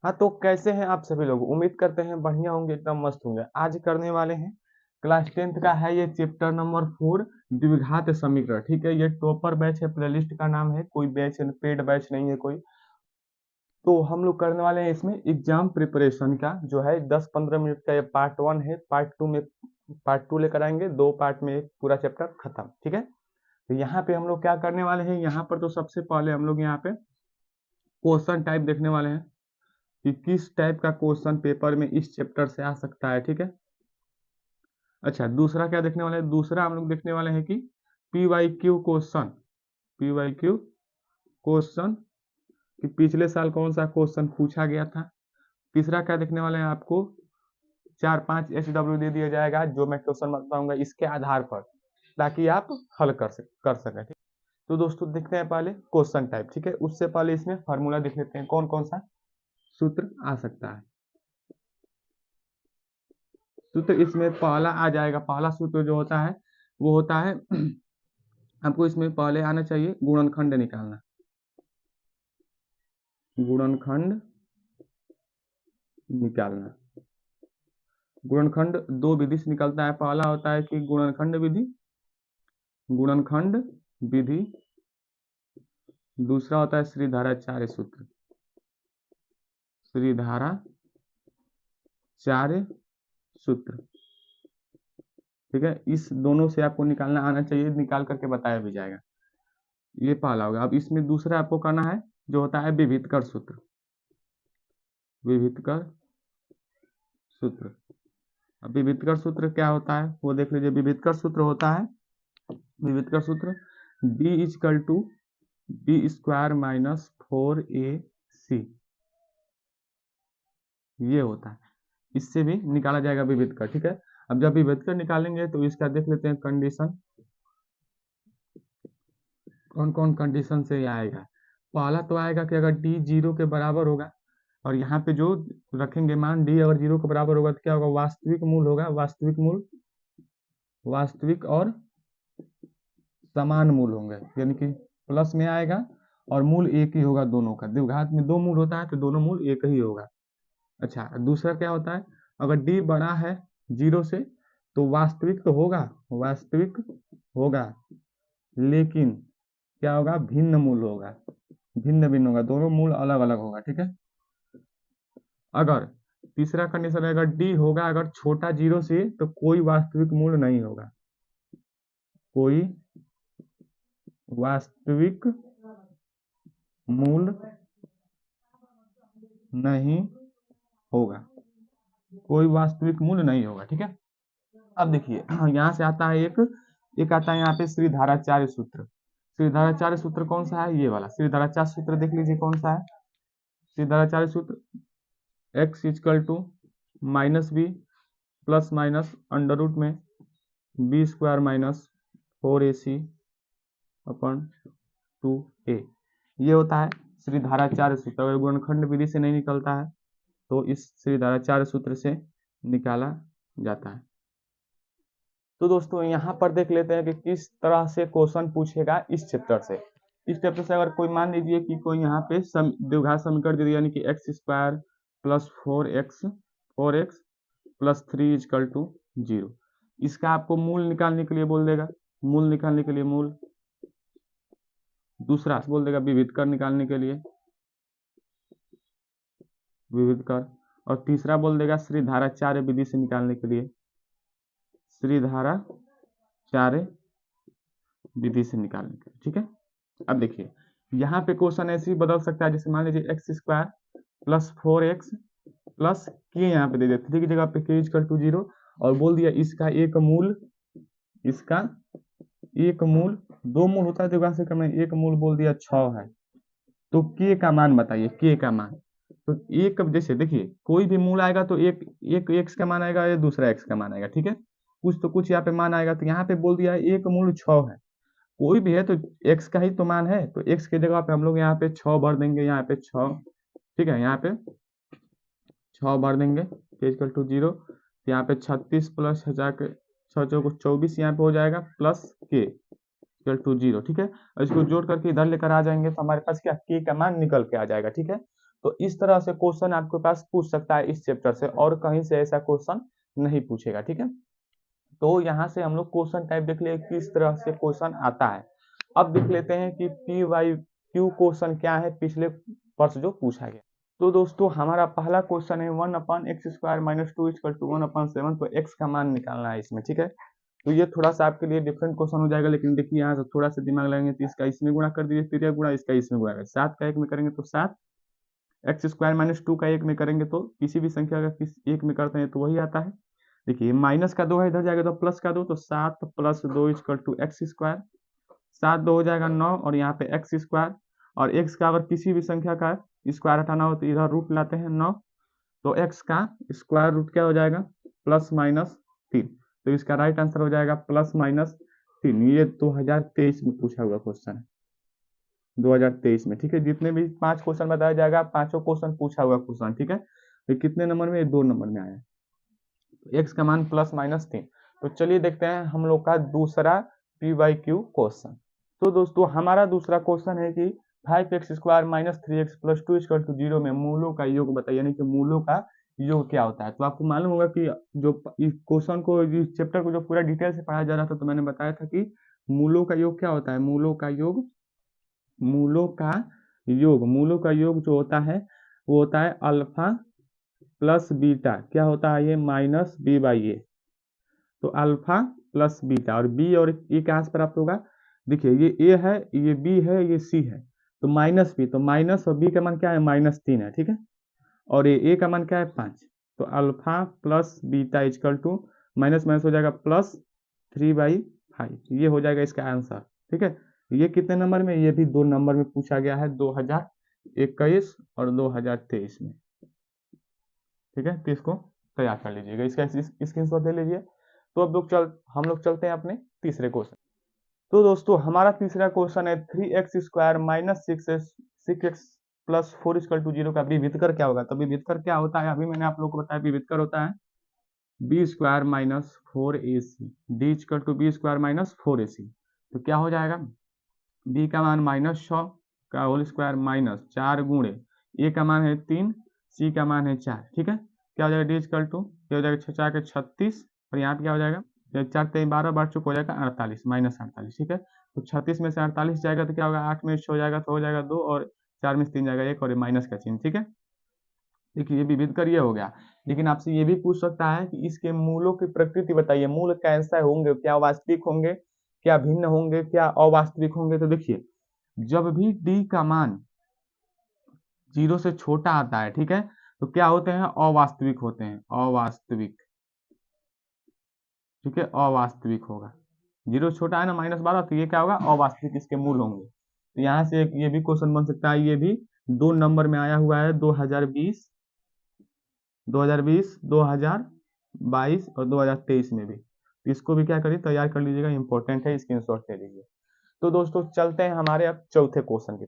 हाँ, तो कैसे हैं आप सभी लोग? उम्मीद करते हैं बढ़िया होंगे, एकदम मस्त होंगे। आज करने वाले हैं क्लास 10th का है ये चैप्टर नंबर 4 द्विघात समीकरण। ठीक है, ये टॉपर बैच है, प्लेलिस्ट का नाम है, कोई बैच पेड बैच नहीं है कोई। तो हम लोग करने वाले हैं इसमें एग्जाम प्रिपरेशन का, जो है 10-15 मिनट का। ये पार्ट 1 है, पार्ट 2 लेकर आएंगे, 2 पार्ट में एक पूरा चैप्टर खत्म। ठीक है, तो यहाँ पे हम लोग क्या करने वाले हैं, यहाँ पर तो सबसे पहले हम लोग यहाँ पे क्वेश्चन टाइप देखने वाले हैं कि किस टाइप का क्वेश्चन पेपर में इस चैप्टर से आ सकता है। ठीक है, अच्छा, दूसरा क्या देखने वाले हैं? दूसरा हम लोग देखने वाले हैं कि पी वाई क्यू क्वेश्चन कि पिछले साल कौन सा क्वेश्चन पूछा गया था। तीसरा क्या देखने वाले हैं? आपको 4-5 SW दे दिया जाएगा, जो मैं क्वेश्चन बताऊंगा इसके आधार पर, ताकि आप हल कर सकें। ठीक, तो दोस्तों देखते हैं पहले क्वेश्चन टाइप। ठीक है, उससे पहले इसमें फार्मूला देख लेते हैं, कौन कौन सा सूत्र आ सकता है। सूत्र इसमें पहला आ जाएगा, पहला सूत्र जो होता है वो होता है आपको इसमें पहले आना चाहिए गुणनखंड निकालना। गुणनखंड निकालना, गुणनखंड दो विधि से निकलता है। पहला होता है कि गुणनखंड विधि, गुणनखंड विधि। दूसरा होता है श्रीधाराचार्य सूत्र, श्रीधाराचार्य सूत्र। ठीक है, इस दोनों से आपको निकालना आना चाहिए, निकाल करके बताया भी जाएगा। ये पहला होगा। अब इसमें दूसरा आपको करना है जो होता है विभीतकर सूत्र, विभीतकर सूत्र। अब विभीतकर सूत्र क्या होता है वो देख लीजिए। विभीतकर सूत्र होता है, विभीतकर सूत्र d equal to B square minus 4ac, ये होता है। इससे भी निकाला जाएगा विभीतकर। ठीक है, अब जब विभीतकर निकालेंगे तो इसका देख लेते हैं कंडीशन, कौन कौन कंडीशन से ये आएगा। पहला तो आएगा कि अगर d 0 के बराबर होगा, और यहाँ पे जो रखेंगे मान d अगर 0 के बराबर होगा तो क्या होगा? वास्तविक मूल होगा, वास्तविक मूल, वास्तविक और समान मूल होंगे, यानी कि प्लस में आएगा और मूल एक ही होगा दोनों का। द्विघात में दो मूल होता है तो दोनों मूल एक ही होगा। अच्छा, दूसरा क्या होता है? अगर d बड़ा है 0 से तो वास्तविक तो होगा, वास्तविक होगा, लेकिन क्या होगा? भिन्न मूल होगा, भिन्न भिन्न होगा, दोनों मूल अलग अलग होगा। ठीक है, अगर तीसरा कंडीशन है, अगर d होगा अगर छोटा 0 से तो कोई वास्तविक मूल नहीं होगा, कोई वास्तविक मूल नहीं होगा, कोई वास्तविक मूल नहीं होगा। ठीक है, अब देखिए यहाँ से आता है एक आता है यहाँ पे श्रीधाराचार्य सूत्र। श्रीधाराचार्य सूत्र कौन सा है? ये वाला श्रीधाराचार्य सूत्र देख लीजिए कौन सा है। श्रीधाराचार्य सूत्र x equal to minus B plus minus under root में B square minus 4ac upon 2a, ये होता है श्रीधाराचार्य सूत्र। अगर गुणनखंड विधि से नहीं निकलता है तो इस श्रीधाराचार्य सूत्र से निकाला जाता है। तो दोस्तों यहाँ पर देख लेते हैं कि किस तरह से क्वेश्चन पूछेगा इस चैप्टर से। इस चैप्टर से अगर कोई मान लीजिए कि कोई यहाँ पे द्विघात समीकरण दे दिया, यानी कि X square plus 4x plus 3 equal to 0, इसका आपको मूल निकालने के लिए बोल देगा, मूल निकालने के लिए मूल। दूसरा बोल देगा विभीतकर निकालने के लिए, विभीतकर। और तीसरा बोल देगा श्रीधाराचार्य विधि से निकालने के लिए, श्रीधाराचार्य विधि से निकालने के लिए। ठीक है, अब देखिए यहाँ पे क्वेश्चन ऐसे ही बदल सकता है, जैसे मान लीजिए x square plus 4x plus के, यहाँ पे दे दिया 3 की जगह पे k इजकल टू 0, और बोल दिया इसका एक मूल, इसका एक मूल, दो मूल होता है द्विघात से क्रम में, एक मूल बोल दिया 6 है। तो k का मान बताइए, k का मान। तो एक जैसे देखिए कोई भी मूल आएगा तो एक एक x का मान आएगा या दूसरा x का मान आएगा। ठीक है, कुछ तो कुछ यहाँ पे मान आएगा, तो यहाँ पे बोल दिया एक मूल 6 है, कोई भी है तो x का ही तो मान है, तो x की जगह पे हम लोग यहाँ पे 6 भर देंगे, यहाँ पे 6। ठीक है, यहाँ पे 6 भर देंगे, k इक्वल टू 0, यहाँ पे 36 प्लस 24 यहाँ पे हो जाएगा, प्लस k इक्वल टू 0। ठीक है, और इसको जोड़ करके इधर लेकर आ जाएंगे तो हमारे पास क्या k का मान निकल के आ जाएगा। ठीक है, तो इस तरह से क्वेश्चन आपके पास पूछ सकता है इस चैप्टर से, और कहीं से ऐसा क्वेश्चन नहीं पूछेगा, ठीक है। तो यहाँ से हम लोग क्वेश्चन टाइप देख लिए किस तरह से क्वेश्चन आता है। अब देख लेते हैं कि पी वाई क्यू क्वेश्चन क्या है पिछले वर्ष जो पूछा गया। तो दोस्तों हमारा पहला क्वेश्चन है 1/x² - 2 = 1/7। तो x का मान निकालना है इसमें, ठीक है। तो ये थोड़ा सा आपके लिए डिफरेंट क्वेश्चन हो जाएगा, लेकिन देखिए यहाँ से थोड़ा सा दिमाग लगाएंगे तो इसका इसमें गुणा कर दीजिए, फिर गुणा इसका इसमें गुणा करें, 7 का 1 में करेंगे तो 7, x² - 2 का 1 में करेंगे तो किसी भी संख्या का किस 1 में करते हैं तो वही आता है। देखिए माइनस का 2 है, इधर जाएगा तो प्लस का 2, तो 7 + 2 = x²। 7 2 हो जाएगा 9, और यहाँ पे x², और x का अगर किसी भी संख्या का स्क्वायर हटाना हो तो इधर रूट लाते हैं 9, तो x का स्क्वायर रूट क्या हो जाएगा +-3। तो इसका राइट आंसर हो जाएगा +-3। ये 2023 में पूछा हुआ क्वेश्चन है, 2023 में, ठीक है। जितने भी 5 क्वेश्चन बताया जाएगा, पांचों क्वेश्चन पूछा हुआ क्वेश्चन, ठीक है। तो कितने नंबर में, 2 नंबर में आया, x का मान +-3। तो चलिए देखते हैं हम लोग का दूसरा PYQ क्वेश्चन। तो दोस्तों हमारा दूसरा क्वेश्चन है कि 5x² - 3x + 2 = 0 में मूलों का योग बताइए, यानी कि मूलों का योग क्या होता है। तो आपको मालूम होगा कि जो इस क्वेश्चन को, इस चैप्टर को जो पूरा डिटेल से पढ़ाया जा रहा था, तो मैंने बताया था कि मूलों का योग क्या होता है। मूलों का योग जो होता है वो होता है अल्फा प्लस बीटा, क्या होता है ये -b/a। तो अल्फा प्लस बीटा, और बी और ए कहाँ से प्राप्त होगा, देखिए ये ए है, ये बी है, ये सी है, तो -b, तो माइनस और बी का मान क्या है -3 है, ठीक है। और ये ए का मान क्या है 5, तो alpha plus beta equal to minus minus हो जाएगा +3/5, ये हो जाएगा इसका आंसर, ठीक है। ये कितने नंबर में, ये भी 2 नंबर में पूछा गया है, 2021 और 2023 में, ठीक है। तो इसको तैयार कर लीजिएगा, इसका स्क्रीनशॉट ले लीजिए। तो अब हम लोग चलते हैं अपने तीसरे क्वेश्चन। तो दोस्तों हमारा तीसरा क्वेश्चन है 3x² - 6x + 4 = 0 का विविधकर क्या होगा। तो विविधकर क्या होता है, अभी मैंने आप लोग को बताया, विविधकर होता है b² - 4ac, d = b² - 4ac। तो क्या हो जाएगा, b का मान -6 का होल स्क्वायर -4 गुणे a का मान है 3, c का मान है 4, ठीक है। क्या हो जाएगा, d = क्या हो जाएगा 6 के 36, और यहाँ पे क्या हो जाएगा, 4 3 12 बार चुक हो जाएगा 48 -48, ठीक है। तो 36 में से 48 जाएगा तो क्या होगा, 8 में 6 हो जाएगा तो हो जाएगा 2, और 4 में से 3 जाएगा 1, और माइनस का चिन्ह, ठीक है। देखिए ये विविध कर ये हो गया, लेकिन आपसे ये भी पूछ सकता है कि इसके मूलों की प्रकृति बताइए, मूल कैसे होंगे, क्या वास्तविक होंगे, क्या भिन्न होंगे, क्या अवास्तविक होंगे। तो देखिए जब भी d का मान 0 से छोटा आता है, ठीक है, तो क्या होते हैं, अवास्तविक होते हैं, अवास्तविक, ठीक है, अवास्तविक होगा। 0 छोटा है ना -12, तो ये क्या होगा, अवास्तविक इसके मूल होंगे। तो यहाँ से ये भी क्वेश्चन बन सकता है, ये भी 2 नंबर में आया हुआ है, 2020, 2022 और 2023 में भी। तो इसको भी क्या करिए, तैयार कर लीजिएगा, इंपॉर्टेंट है, स्क्रीनशॉट ले लीजिए। तो दोस्तों चलते हैं हमारे अब चौथे क्वेश्चन की।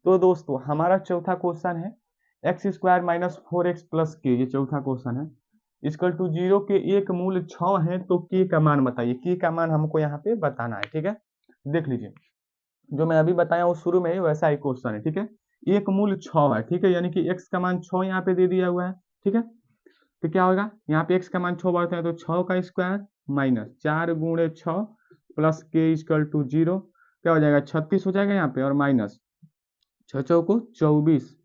तो दोस्तों हमारा चौथा क्वेश्चन है x² - 4x + k, ये चौथा क्वेश्चन है, इक्वल टू 0 के एक मूल 6 है, तो k का मान बताइए। k का मान हमको यहाँ पे बताना है, ठीक है। देख लीजिए जो मैं अभी बताया वो शुरू में ही वैसा ही क्वेश्चन है, ठीक है। एक मूल 6 है, ठीक है, यानी कि x का मान 6 यहाँ पे दे दिया हुआ है, ठीक है। तो क्या होगा, यहाँ पे x का मान 6 बढ़ते हैं, तो 6 का स्क्वायर -4 गुणे 6 प्लस k = 0, क्या हो जाएगा 36 हो जाएगा यहाँ पे, और माइनस 6 चौको 24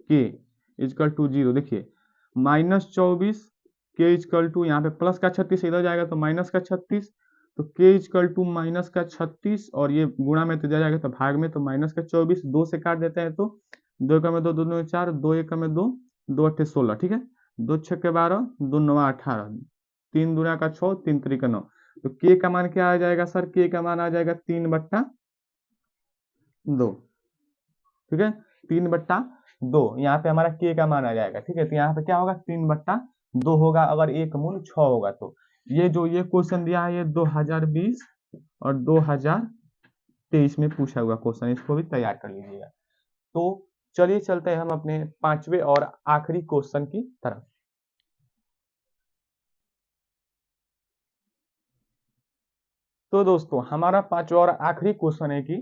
के इक्वल टू 0। देखिए -24 के इक्वल टू, यहाँ पे प्लस का 36 इधर जाएगा तो माइनस का 36, तो के इक्वल टू माइनस का 36, और ये गुणा में तो जाएगा तो भाग में, तो माइनस का 24 2 से काट देते हैं, तो 2 का में 2, 2 में 4, 2 1 में 2, 2 8 16, ठीक है। 2 6 के 12, 2 9 18, 3 दूना का 6, 3 3 का 9। तो के का मान क्या आ जाएगा सर, के का मान आ जाएगा 3/2, ठीक है, 3/2 यहाँ पे हमारा के का मान आ जाएगा, ठीक है। तो यहाँ पे क्या होगा, 3/2 होगा अगर एक मूल 6 होगा तो। ये क्वेश्चन दिया है, ये 2020 और 2023 में पूछा हुआ क्वेश्चन, इसको भी तैयार कर लीजिएगा। तो चलिए चलते हैं हम अपने पांचवे और आखिरी क्वेश्चन की तरफ। तो दोस्तों हमारा पांचवा और आखिरी क्वेश्चन है कि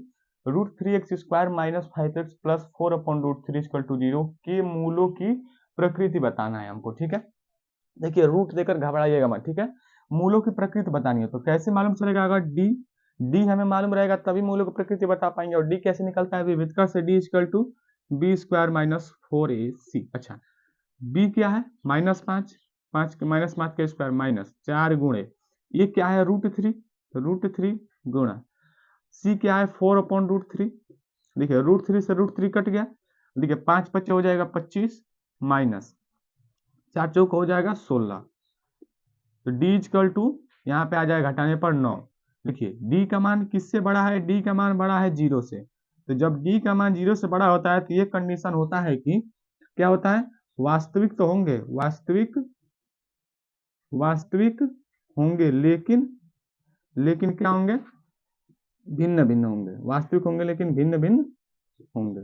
√3x² माइनस 5x प्लस 4/√3 के मूलों की प्रकृति बताना है हमको, ठीक है। देखिए रूट देकर घबराइएगा मत, ठीक है। मूलों की प्रकृति बतानी है तो कैसे मालूम चलेगा, अगर डी हमें मालूम रहेगा तभी मूलों की प्रकृति बता पाएंगे। और डी कैसे निकलता है विविधकर से, d=b² माइनस 4ac। अच्छा बी क्या है -5, 5 के स्क्वायर माइनस 4 गुणे ये क्या है √3 गुणा सी क्या है 4/√3। देखिए √3 से √3 कट गया, देखिए 5 बच्चे हो जाएगा 25 माइनस 4 चौक हो जाएगा 16। तो d यहाँ पे आ जाएगा घटाने पर 9। देखिए d का मान किससे बड़ा है, d का मान बड़ा है 0 से। तो जब d का मान 0 से बड़ा होता है तो ये कंडीशन होता है कि क्या होता है, वास्तविक तो होंगे, वास्तविक होंगे लेकिन क्या होंगे, भिन्न भिन्न होंगे। वास्तविक होंगे लेकिन भिन्न भिन्न होंगे,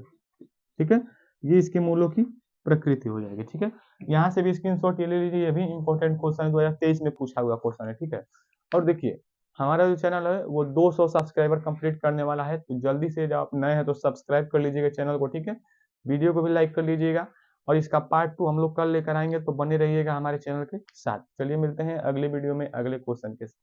ठीक है। ये इसके मूलों की प्रकृति हो जाएगी, ठीक है। यहाँ से भी स्क्रीनशॉट ये ले लीजिए, ये भी इंपॉर्टेंट क्वेश्चन 2023 में पूछा हुआ क्वेश्चन है, ठीक है। और देखिए हमारा जो चैनल है वो 200 सब्सक्राइबर कंप्लीट करने वाला है, तो जल्दी से जब आप नए हैं तो सब्सक्राइब कर लीजिएगा चैनल को, ठीक है। वीडियो को भी लाइक कर लीजिएगा और इसका पार्ट 2 हम लोग कल लेकर आएंगे, तो बने रहिएगा हमारे चैनल के साथ। चलिए मिलते हैं अगले वीडियो में अगले क्वेश्चन के साथ।